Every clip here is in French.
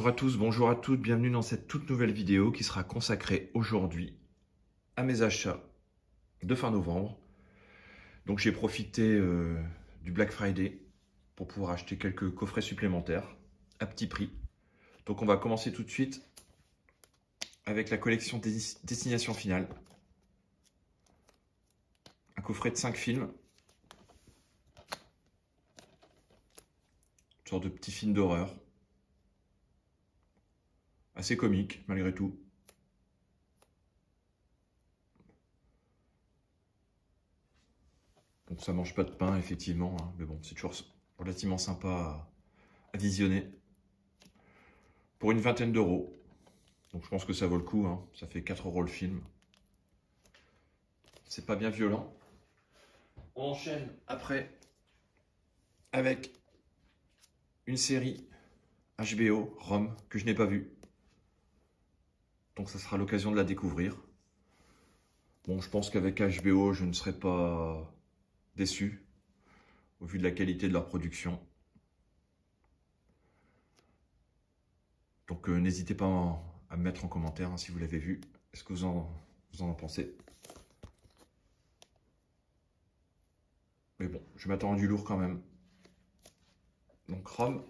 Bonjour à tous, bonjour à toutes, bienvenue dans cette toute nouvelle vidéo qui sera consacrée aujourd'hui à mes achats de fin novembre. Donc j'ai profité du Black Friday pour pouvoir acheter quelques coffrets supplémentaires à petit prix. Donc on va commencer tout de suite avec la collection Destination Finale. Un coffret de 5 films. Une sorte de petit film d'horreur. Assez comique malgré tout. Donc ça mange pas de pain effectivement, hein, mais bon c'est toujours relativement sympa à visionner. Pour une vingtaine d'euros. Donc je pense que ça vaut le coup, hein. Ça fait 4 euros le film. C'est pas bien violent. On enchaîne après avec une série HBO, Rome, que je n'ai pas vue. Donc ça sera l'occasion de la découvrir. Bon, je pense qu'avec HBO, je ne serai pas déçu au vu de la qualité de leur production. Donc n'hésitez pas à me mettre en commentaire hein, si vous l'avez vu. Est-ce que vous en pensez? Mais bon, je m'attends à du lourd quand même. Donc Rome.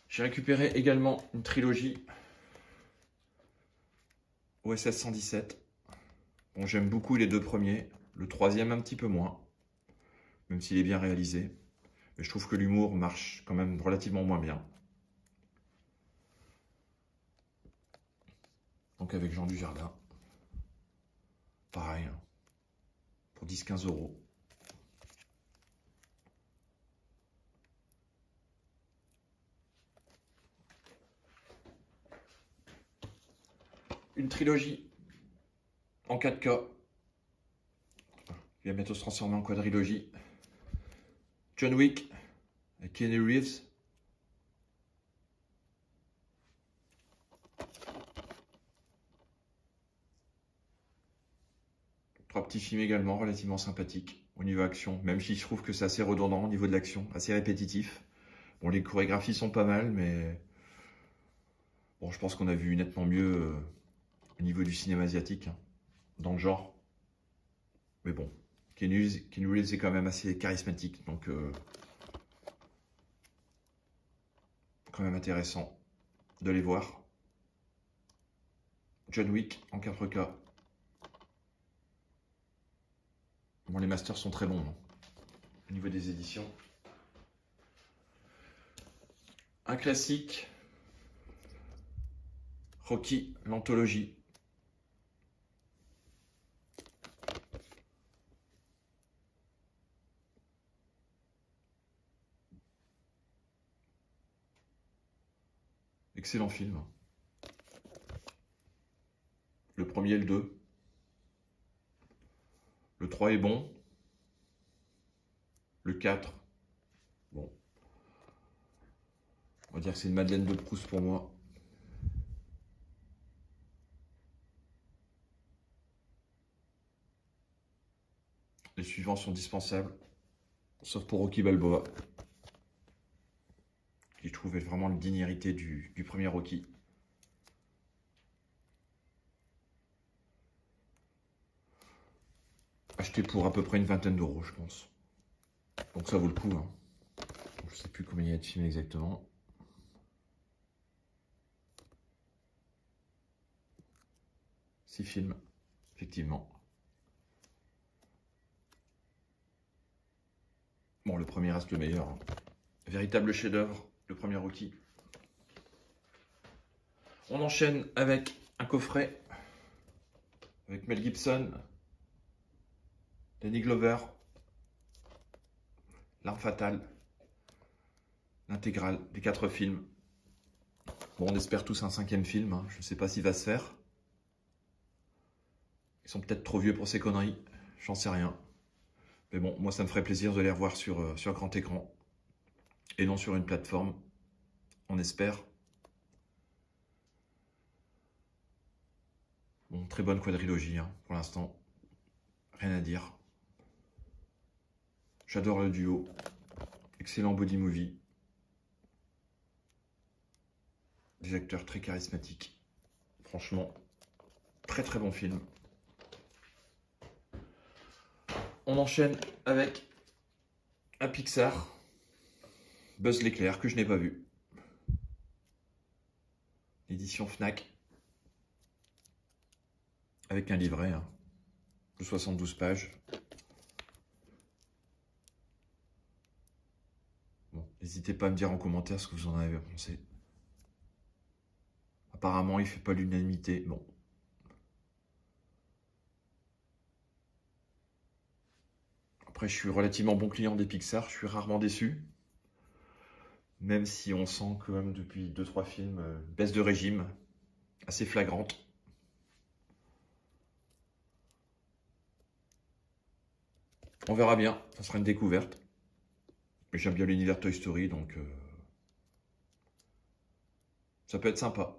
J'ai récupéré également une trilogie OSS 117. Bon, j'aime beaucoup les deux premiers. Le troisième un petit peu moins. Même s'il est bien réalisé. Mais je trouve que l'humour marche quand même relativement moins bien. Donc avec Jean Dujardin. Pareil. Hein, pour 10-15 euros. Une trilogie en 4K. Il va bientôt se transformer en quadrilogie. John Wick avec Keanu Reeves. Trois petits films également relativement sympathiques au niveau action, même si je trouve que c'est assez redondant au niveau de l'action, assez répétitif. Bon, les chorégraphies sont pas mal, mais bon, je pense qu'on a vu nettement mieux au niveau du cinéma asiatique, hein, dans le genre. Mais bon, Keanu Reeves est quand même assez charismatique, donc quand même intéressant de les voir. John Wick en 4K. Bon, les masters sont très bons hein, au niveau des éditions. Un classique, Rocky, l'anthologie. Excellent film. Le premier et le 2. Le 3 est bon. Le 4, bon. On va dire que c'est une Madeleine de Proust pour moi. Les suivants sont dispensables. Sauf pour Rocky Balboa. Qui je trouve est vraiment le digne héritier du premier Rocky. Acheté pour à peu près une vingtaine d'euros, je pense. Donc ça vaut le coup. Hein. Je ne sais plus combien il y a de films exactement. Six films, effectivement. Bon, le premier reste le meilleur. Hein. Véritable chef-d'œuvre, le premier Rocky. On enchaîne avec un coffret avec Mel Gibson, Danny Glover, L'Arme Fatale, l'intégrale des 4 films. Bon, on espère tous un 5e film. Hein. Je ne sais pas s'il va se faire. Ils sont peut-être trop vieux pour ces conneries. J'en sais rien. Mais bon, moi, ça me ferait plaisir de les revoir sur grand écran. Et non sur une plateforme. On espère. Bon, très bonne quadrilogie, hein, pour l'instant. Rien à dire. J'adore le duo. Excellent body movie. Des acteurs très charismatiques. Franchement, très très bon film. On enchaîne avec un Pixar, Buzz l'éclair, que je n'ai pas vu. Édition Fnac. Avec un livret de 72 pages. Bon, n'hésitez pas à me dire en commentaire ce que vous en avez pensé. Apparemment, il ne fait pas l'unanimité. Bon. Après, je suis relativement bon client des Pixar. Je suis rarement déçu. Même si on sent quand même depuis 2-3 films une baisse de régime assez flagrante. On verra bien. Ça sera une découverte. Mais j'aime bien l'univers Toy Story, donc ça peut être sympa.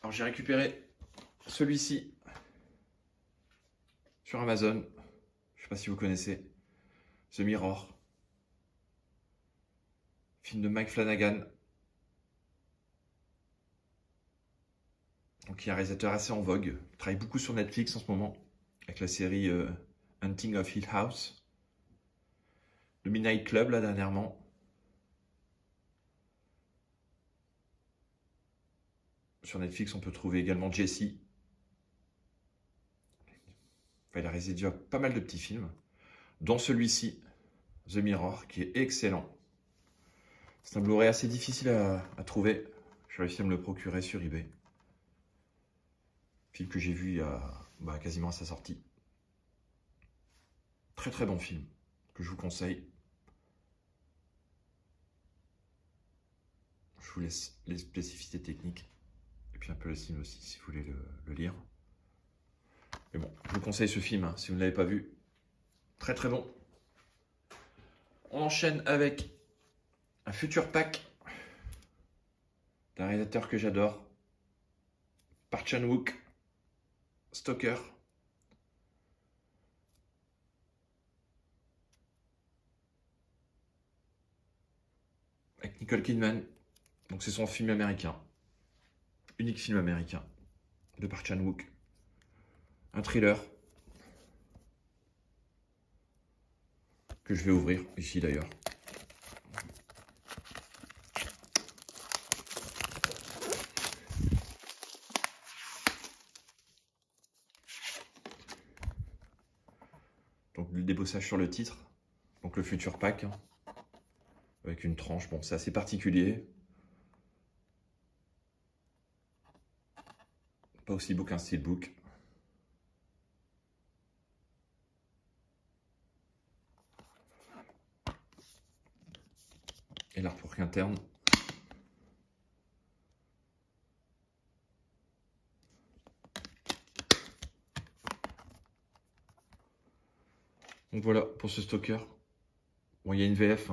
Alors j'ai récupéré celui-ci sur Amazon. Je ne sais pas si vous connaissez. The Mirror. Film de Mike Flanagan. Donc il y a un réalisateur assez en vogue. Il travaille beaucoup sur Netflix en ce moment. Avec la série Hunting of Hill House. Le Midnight Club là dernièrement. Sur Netflix, on peut trouver également Jesse. Enfin, il a réalisé déjà pas mal de petits films, dont celui-ci, The Mirror, qui est excellent. C'est un Blu-ray assez difficile à trouver. J'ai réussi à me le procurer sur eBay. Film que j'ai vu il y a quasiment à sa sortie. Très très bon film, que je vous conseille. Je vous laisse les spécificités techniques. Et puis un peu le film aussi, si vous voulez le lire. Mais bon, je vous conseille ce film, si vous ne l'avez pas vu. Très très bon. On enchaîne avec un futur pack d'un réalisateur que j'adore. Park Chan-wook, Stalker. Avec Nicole Kidman. Donc c'est son film américain. Unique film américain de Park Chan-wook. Un thriller que je vais ouvrir ici d'ailleurs. Donc le débossage sur le titre. Donc le futur pack. Avec une tranche. Bon, c'est assez particulier. Pas aussi beau qu'un steelbook. Et l'artwork interne. Donc voilà pour ce Stalker. Bon, il y a une VF.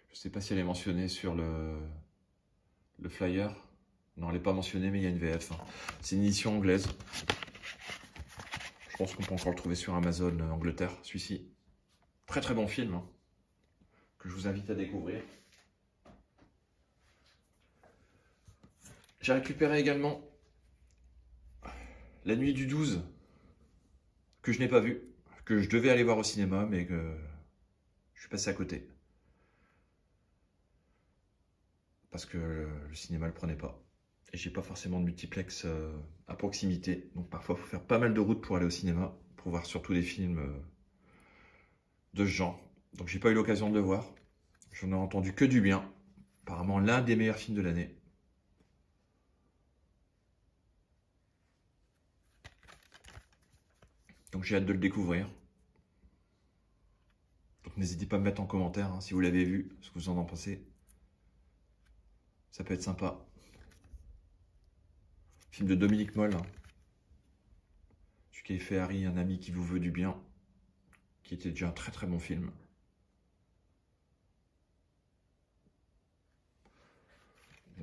Je ne sais pas si elle est mentionnée sur le flyer. Non, elle n'est pas mentionnée, mais il y a une VF. C'est une édition anglaise. Je pense qu'on peut encore le trouver sur Amazon Angleterre, celui-ci. Très très bon film, que je vous invite à découvrir. J'ai récupéré également La Nuit du 12, que je n'ai pas vu, que je devais aller voir au cinéma, mais que je suis passé à côté. Parce que le cinéma ne le prenait pas. Et j'ai pas forcément de multiplex à proximité. Donc parfois, il faut faire pas mal de route pour aller au cinéma, pour voir surtout des films de ce genre. Donc j'ai pas eu l'occasion de le voir. J'en ai entendu que du bien. Apparemment l'un des meilleurs films de l'année. Donc j'ai hâte de le découvrir. Donc n'hésitez pas à me mettre en commentaire si vous l'avez vu, ce que vous en pensez. Ça peut être sympa. Film de Dominique Moll. Celui qui avait fait Harry, un ami qui vous veut du bien. Qui était déjà un très très bon film.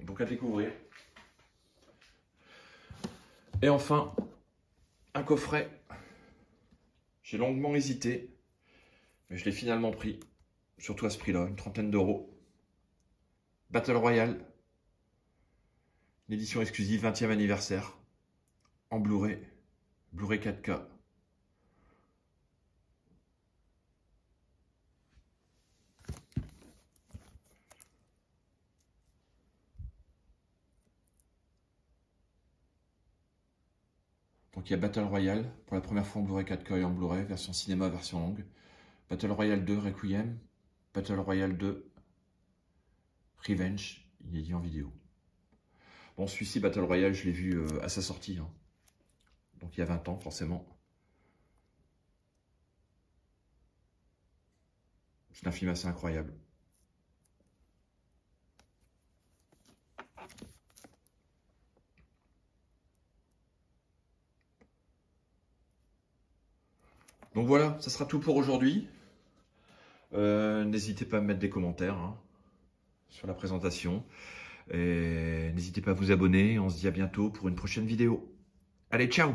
Donc à découvrir. Et enfin, un coffret. J'ai longuement hésité, mais je l'ai finalement pris. Surtout à ce prix-là, une 30aine d'euros. Battle Royale, l'édition exclusive 20e anniversaire, en Blu-ray, Blu-ray 4K. Donc il y a Battle Royale, pour la première fois en Blu-ray 4K et en Blu-ray, version cinéma, version longue. Battle Royale 2, Requiem. Battle Royale 2, Revenge, inédit en vidéo. Bon, celui-ci, Battle Royale, je l'ai vu à sa sortie. Hein. Donc il y a 20 ans, forcément. C'est un film assez incroyable. Donc voilà, ça sera tout pour aujourd'hui. N'hésitez pas à me mettre des commentaires hein, sur la présentation. Et n'hésitez pas à vous abonner. On se dit à bientôt pour une prochaine vidéo. Allez, ciao!